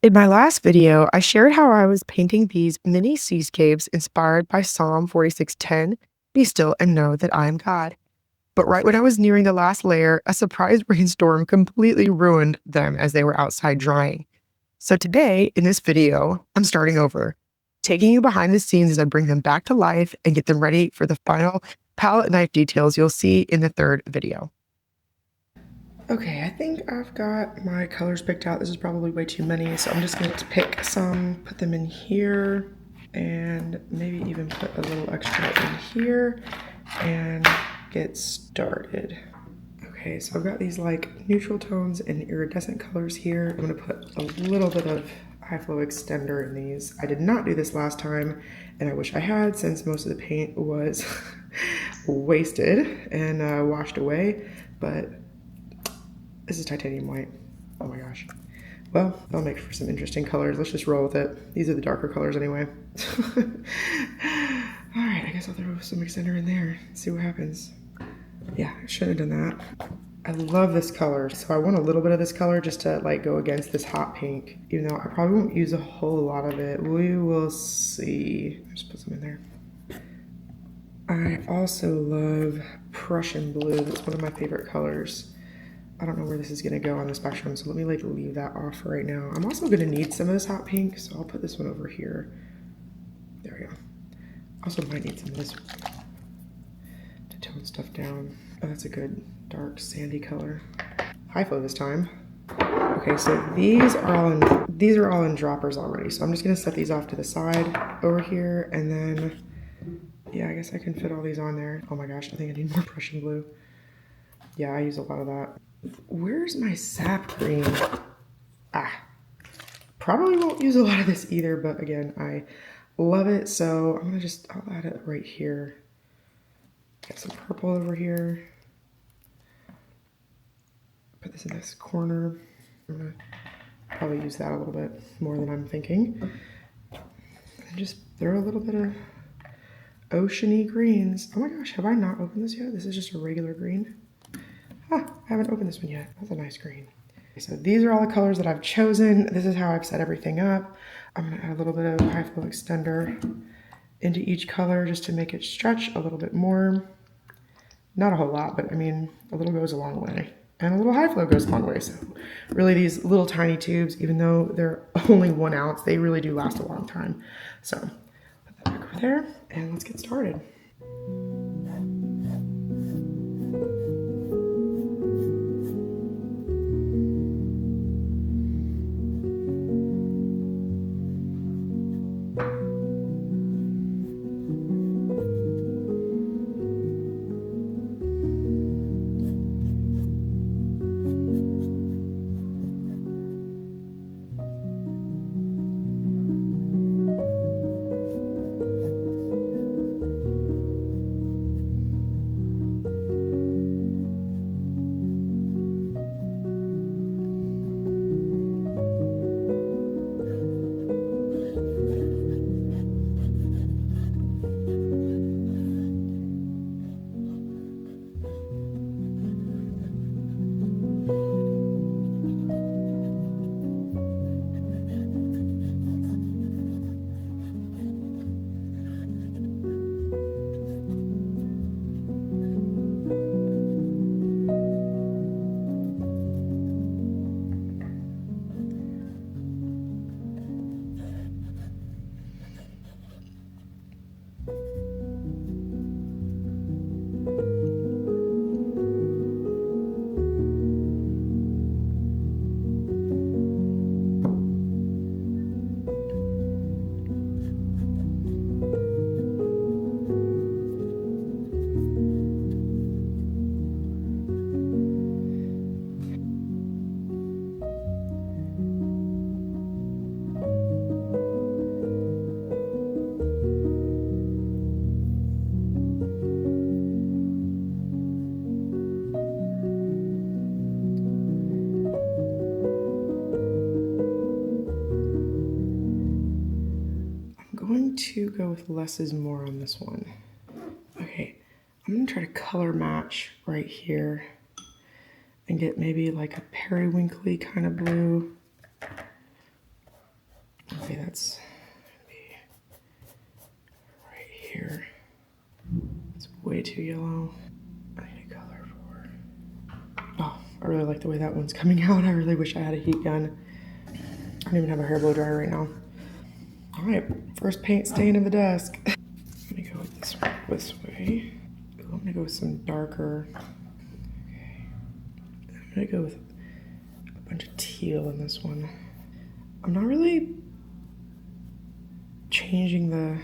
In my last video, I shared how I was painting these mini seascapes inspired by Psalm 46:10, "Be still and know that I am God." But right when I was nearing the last layer, a surprise rainstorm completely ruined them as they were outside drying. So today, in this video, I'm starting over, taking you behind the scenes as I bring them back to life and get them ready for the final palette knife details you'll see in the third video. Okay, I think I've got my colors picked out. This is probably way too many, so I'm just going to pick some, put them in here, and maybe even put a little extra in here, and get started. Okay, so I've got these like neutral tones and iridescent colors here. I'm going to put a little bit of high flow extender in these. I did not do this last time, and I wish I had, since most of the paint was wasted and washed away, but this is titanium white. Oh my gosh. Well, that'll make for some interesting colors. Let's just roll with it. These are the darker colors anyway. All right, I guess I'll throw some extender in there and see what happens. Yeah, I shouldn't have done that. I love this color, so I want a little bit of this color just to like go against this hot pink, even though I probably won't use a whole lot of it. We will see. Just put some in there. I also love Prussian blue. That's one of my favorite colors. I don't know where this is gonna go on the spectrum, so let me like leave that off for right now. I'm also gonna need some of this hot pink, so I'll put this one over here. There we go. Also might need some of this to tone stuff down. Oh, that's a good dark sandy color. High flow this time. Okay, so these are all in droppers already, so I'm just gonna set these off to the side over here, and then yeah, I guess I can fit all these on there. Oh my gosh, I think I need more Prussian blue. Yeah, I use a lot of that. Where's my sap green? Probably won't use a lot of this either, but again, I love it, so I'll add it right here. Get some purple over here. Put this in this corner. I'm gonna probably use that a little bit more than I'm thinking. And just throw a little bit of oceany greens. Oh my gosh, have I not opened this yet? This is just a regular green. I haven't opened this one yet. That's a nice green. So these are all the colors that I've chosen. This is how I've set everything up. I'm gonna add a little bit of high flow extender into each color just to make it stretch a little bit more. Not a whole lot, but I mean, a little goes a long way. And a little high flow goes a long way. So really these little tiny tubes, even though they're only 1 ounce, they really do last a long time. So put that back over there and let's get started. To go with less is more on this one. Okay, I'm gonna try to color match right here and get maybe like a periwinkly kind of blue. it's gonna be right here. It's way too yellow. I need a color for. Oh, I really like the way that one's coming out. I really wish I had a heat gun. I don't even have a hair blow dryer right now. All right, first paint stain of the desk. Let me go with this way. Ooh, I'm gonna go with some darker. Okay. I'm gonna go with a bunch of teal in this one. I'm not really changing the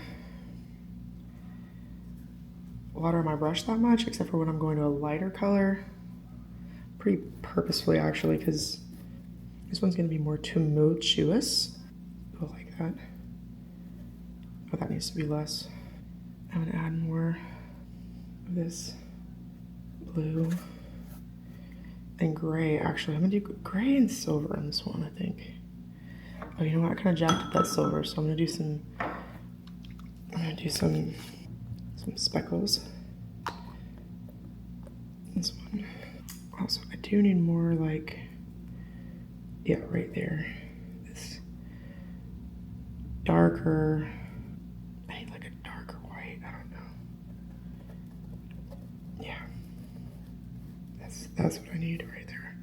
water on my brush that much, except for when I'm going to a lighter color. Pretty purposefully, actually, because this one's gonna be more tumultuous. I like that. Oh, that needs to be less. I'm gonna add more of this blue and gray. Actually, I'm gonna do gray and silver in this one, I think. Oh, you know what? I kind of jacked up that silver, so I'm gonna do some speckles. This one. Also, I do need more like, yeah, right there. This darker. I need like a darker white. I don't know. Yeah, that's what I need right there.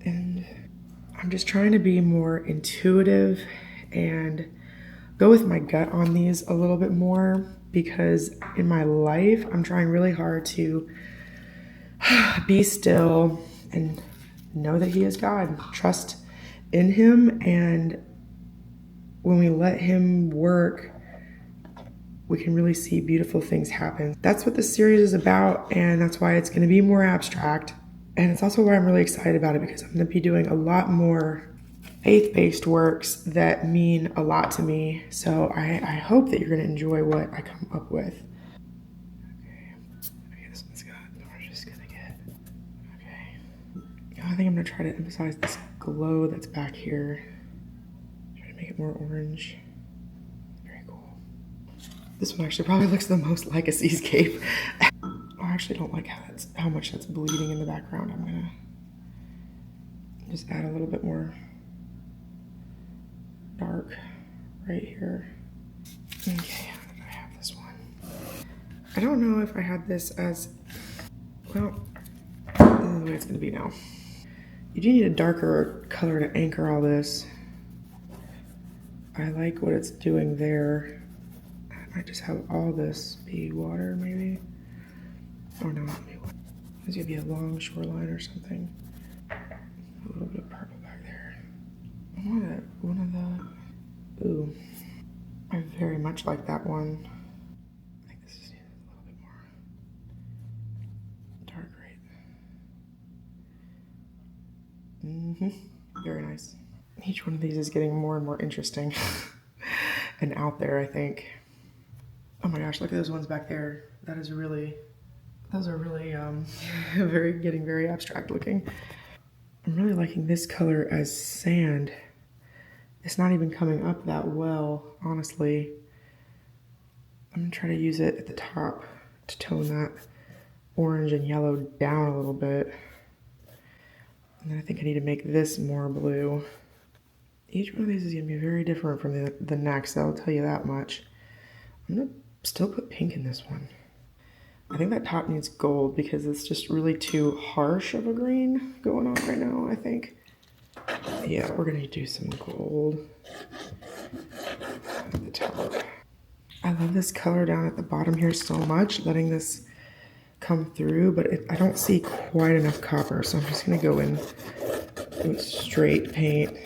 And I'm just trying to be more intuitive and go with my gut on these a little bit more, because in my life, I'm trying really hard to be still and know that He is God. Trust in Him, and when we let Him work, we can really see beautiful things happen. That's what this series is about, and that's why it's going to be more abstract. And it's also why I'm really excited about it, because I'm going to be doing a lot more faith-based works that mean a lot to me. So I hope that you're going to enjoy what I come up with. Okay, this one's good. We're just going to get, okay. I think I'm going to try to emphasize this glow that's back here. Try to make it more orange. Very cool. This one actually probably looks the most like a seascape. I actually don't like how much that's bleeding in the background. I'm going to just add a little bit more dark right here. Okay, how did I have this one? I don't know if I had this as, well, this is the way it's gonna be now. You do need a darker color to anchor all this. I like what it's doing there. I might just have all this be water, maybe. Or no, there's gonna be a long shoreline or something. A little bit of purple back there. I want one of the, ooh, I very much like that one. I think this is a little bit more dark, right? Very nice. Each one of these is getting more and more interesting and out there, I think. Oh my gosh, look at those ones back there. Those are really getting very abstract looking. I'm really liking this color as sand. It's not even coming up that well, honestly. I'm gonna try to use it at the top to tone that orange and yellow down a little bit. And then I think I need to make this more blue. Each one of these is gonna be very different from the next, I'll tell you that much. I'm gonna still put pink in this one. I think that top needs gold because it's just really too harsh of a green going on right now, I think. Yeah, we're gonna do some gold at the top. I love this color down at the bottom here so much, letting this come through, but I don't see quite enough copper, so I'm just gonna go in with straight paint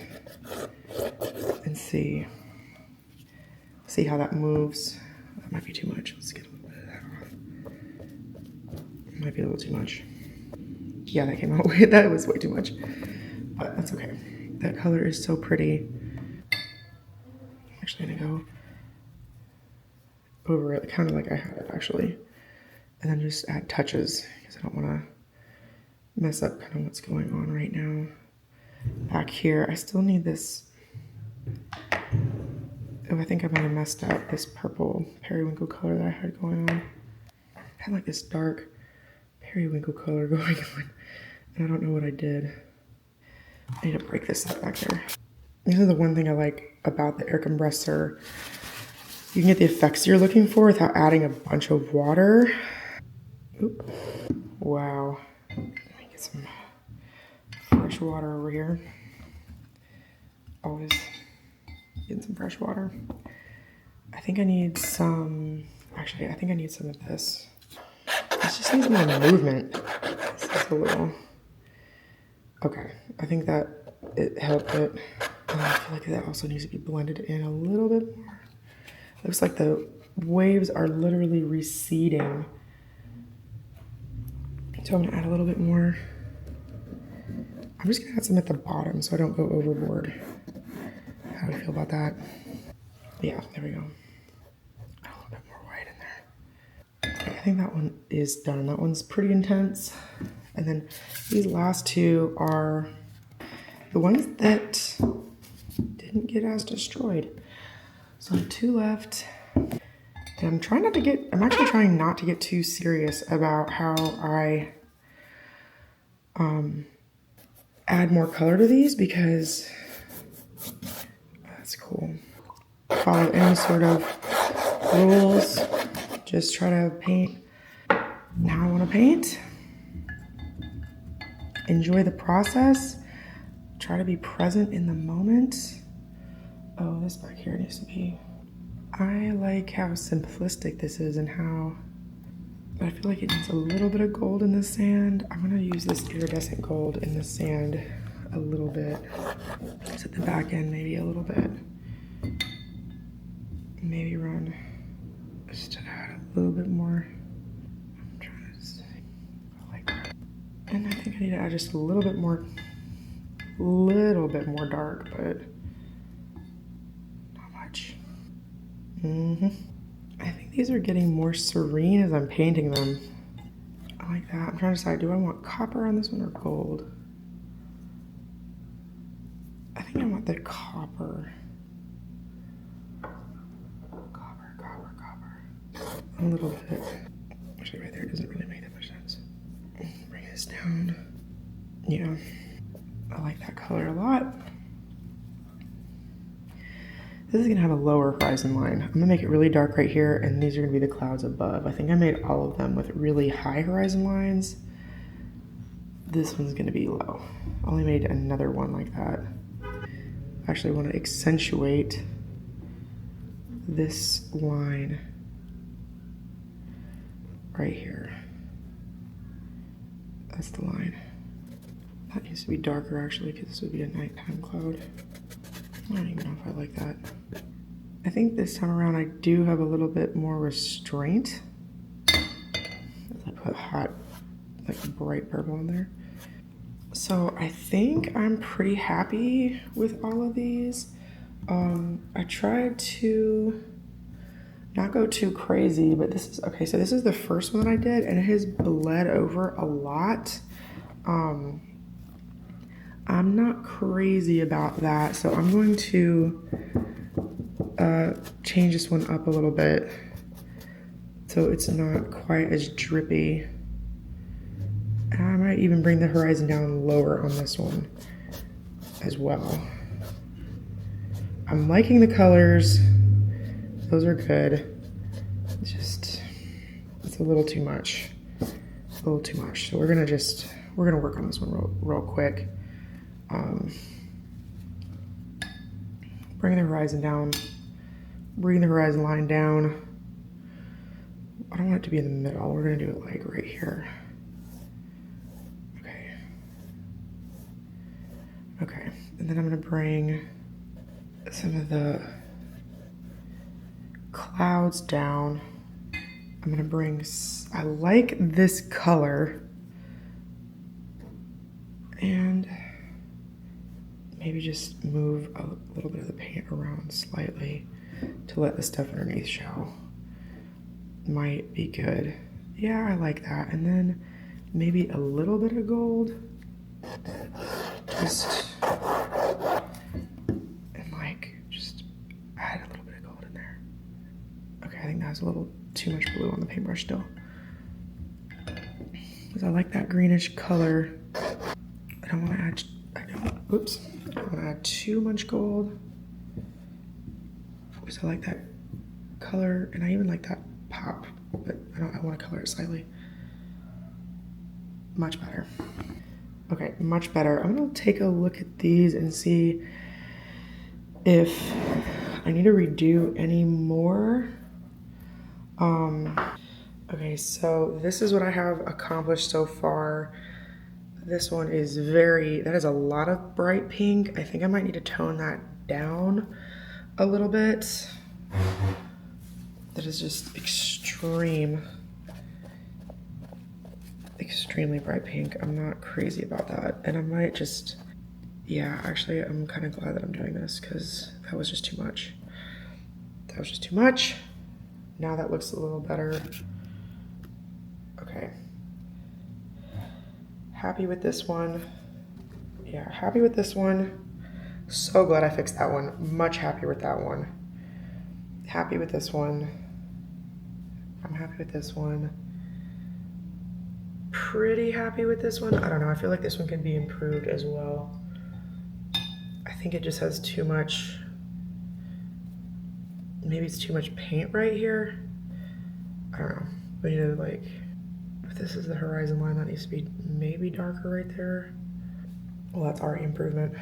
and see how that moves. That might be too much. Let's get a little bit of that off. It might be a little too much. Yeah, that came out weird. That was way too much, but that's okay. That color is so pretty. I'm actually gonna go over it kind of like I had it actually, and then just add touches because I don't want to mess up kind of what's going on right now. Back here, I still need this. Oh, I think I might have messed up this purple periwinkle color that I had going on. I had like this dark periwinkle color going on, and I don't know what I did. I need to break this up back there. This is the one thing I like about the air compressor. You can get the effects you're looking for without adding a bunch of water. Oop. Wow. Let me get some fresh water over here. Always getting some fresh water. I think I need some, actually, I think I need some of this. This just needs more movement. This is a little, okay. I think that it helped it. I feel like that also needs to be blended in a little bit more. Looks like the waves are literally receding. So I'm gonna add a little bit more. I'm just gonna add some at the bottom so I don't go overboard. How do you feel about that? Yeah, there we go. Add a little bit more white in there. Okay, I think that one is done. That one's pretty intense. And then these last two are the ones that didn't get as destroyed. So 2 left. And I'm actually trying not to get too serious about how I add more color to these because that's cool. Follow any sort of rules. Just try to paint. Now I want to paint. Enjoy the process. Try to be present in the moment. Oh, this back here needs to be. I like how simplistic this is and how, but I feel like it needs a little bit of gold in the sand. I'm gonna use this iridescent gold in the sand a little bit. Just at the back end, maybe a little bit. Maybe run, just to add a little bit more. I'm trying to see, I like that. And I think I need to add just a little bit more dark, but not much. I think these are getting more serene as I'm painting them. I like that. I'm trying to decide, do I want copper on this one or gold? I think I want the copper. Copper. A little bit. Actually, right there doesn't really make that much sense. Bring this down. Yeah, I like that color a lot. This is gonna have a lower horizon line. I'm gonna make it really dark right here, and these are gonna be the clouds above. I think I made all of them with really high horizon lines. This one's gonna be low. I only made another one like that. I actually wanna accentuate this line right here. That's the line. That needs to be darker actually, because this would be a nighttime cloud. I don't even know if I like that. I think this time around I do have a little bit more restraint. As I put hot, like bright purple in there. So I think I'm pretty happy with all of these. I tried to not go too crazy, but this is, okay, so this is the first one that I did and it has bled over a lot. I'm not crazy about that, so I'm going to change this one up a little bit so it's not quite as drippy. And I might even bring the horizon down lower on this one as well. I'm liking the colors. Those are good. It's a little too much. A little too much. So we're gonna work on this one real quick. Bring the horizon down. Bring the horizon line down. I don't want it to be in the middle. We're gonna do it like right here. Okay, and then I'm gonna bring some of the clouds down. I'm gonna bring, I like this color, and maybe just move a little bit of the paint around slightly to let the stuff underneath show. Might be good. Yeah, I like that. And then maybe a little bit of gold. Just add a little bit of gold in there. Okay, I think that's a little too much blue on the paintbrush still. Because I like that greenish color. I don't don't want to add too much gold. Because I like that color, and I even like that pop, but I want to color it slightly. Much better. Okay, much better. I'm gonna take a look at these and see if I need to redo any more. Okay, so this is what I have accomplished so far. This one is that is a lot of bright pink. I think I might need to tone that down a little bit. That is just extremely bright pink. I'm not crazy about that. And I might just, yeah, actually I'm kind of glad that I'm doing this because that was just too much. That was just too much. Now that looks a little better. Okay. Happy with this one. Yeah, happy with this one. So glad I fixed that one. Much happier with that one. Happy with this one. I'm happy with this one. Pretty happy with this one. I don't know, I feel like this one can be improved as well. I think it just has too much, maybe it's too much paint right here. I don't know, we need to like, if this is the horizon line, that needs to be maybe darker right there. Well, that's already improvement.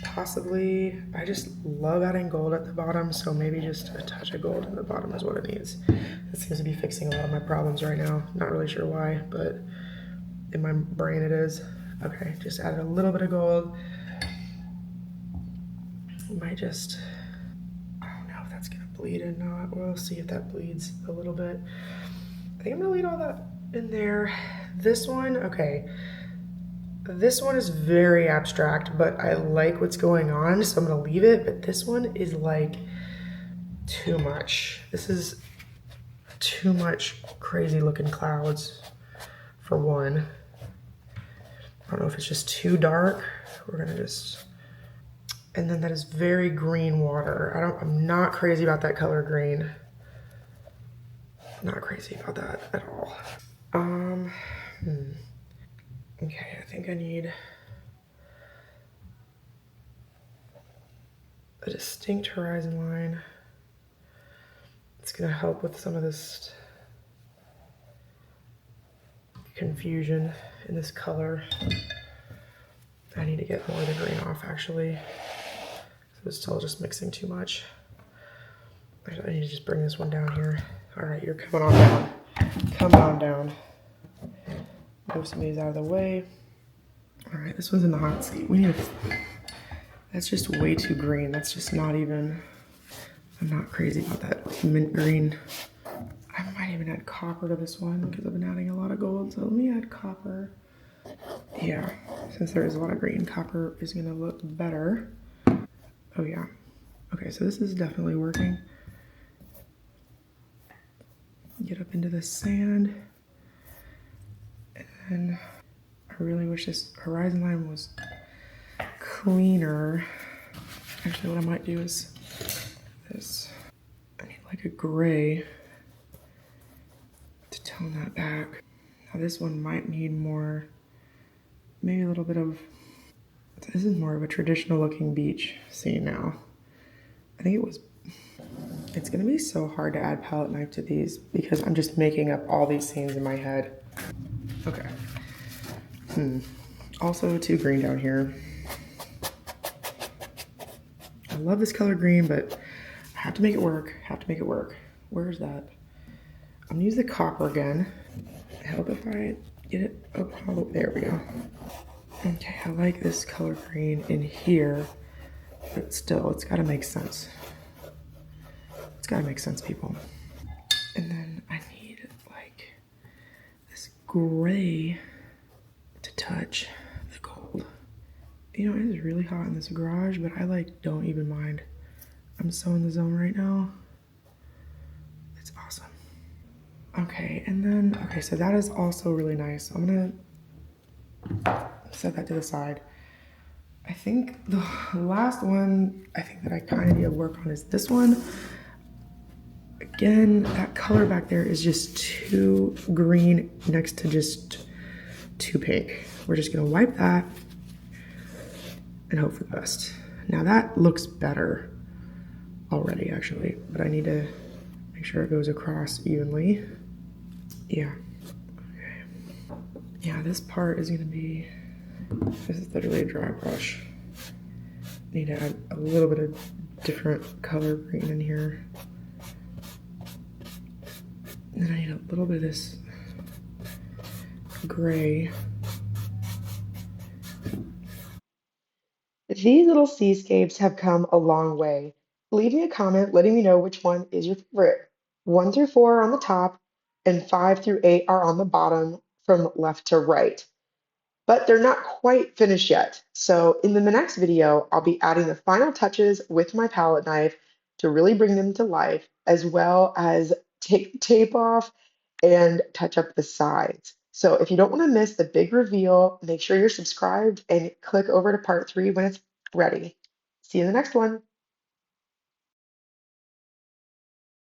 Possibly, I just love adding gold at the bottom, so maybe just a touch of gold at the bottom is what it needs. It seems to be fixing a lot of my problems right now. Not really sure why, but in my brain it is. Okay, just added a little bit of gold. Might just, I don't know if that's gonna bleed or not. We'll see if that bleeds a little bit. I think I'm gonna leave all that in there. This one, okay. This one is very abstract, but I like what's going on, so I'm gonna leave it, but this one is like too much. This is too much crazy looking clouds for one. I don't know if it's just too dark. We're gonna just, and then that is very green water. I'm not crazy about that color green. Not crazy about that at all. Okay, I think I need a distinct horizon line. It's gonna help with some of this confusion in this color. I need to get more of the green off actually. So it's still just mixing too much. I need to just bring this one down here. All right, you're coming on down. Come on down. Move some of these out of the way. All right, this one's in the hot seat. That's just way too green. That's just not even, I'm not crazy about that mint green. I might even add copper to this one because I've been adding a lot of gold. So let me add copper. Yeah, since there is a lot of green, copper is gonna look better. Oh yeah. Okay, so this is definitely working. Get up into the sand. And I really wish this horizon line was cleaner. Actually, what I might do is this. I need like a gray to tone that back. Now this one might need more, maybe a little bit of, this is more of a traditional looking beach scene now. I think it's gonna be so hard to add palette knife to these because I'm just making up all these scenes in my head. Okay. Also too green down here. I love this color green, but I have to make it work. Where's that? I'm gonna use the copper again. Help if I get it up. Oh, there we go. Okay, I like this color green in here, but still, it's gotta make sense. It's gotta make sense, people. And then I need like this gray to touch the gold. You know, it is really hot in this garage, but I like don't even mind. I'm so in the zone right now. It's awesome. Okay, and then, okay, so that is also really nice. I'm gonna set that to the side. I think the last one I think that I kind of need to work on is this one. Again, that color back there is just too green next to just too pink. We're just gonna wipe that. and hope for the best. Now that looks better already, actually, but I need to make sure it goes across evenly. Yeah. Okay. Yeah, this part is gonna be, this is literally a dry brush. Need to add a little bit of different color green in here. And then I need a little bit of this gray. These little seascapes have come a long way. Leave me a comment letting me know which one is your favorite. 1 through 4 are on the top, and 5 through 8 are on the bottom from left to right. But they're not quite finished yet. So in the next video, I'll be adding the final touches with my palette knife to really bring them to life, as well as take the tape off and touch up the sides. So if you don't want to miss the big reveal, make sure you're subscribed and click over to part 3 when it's ready. See you in the next one.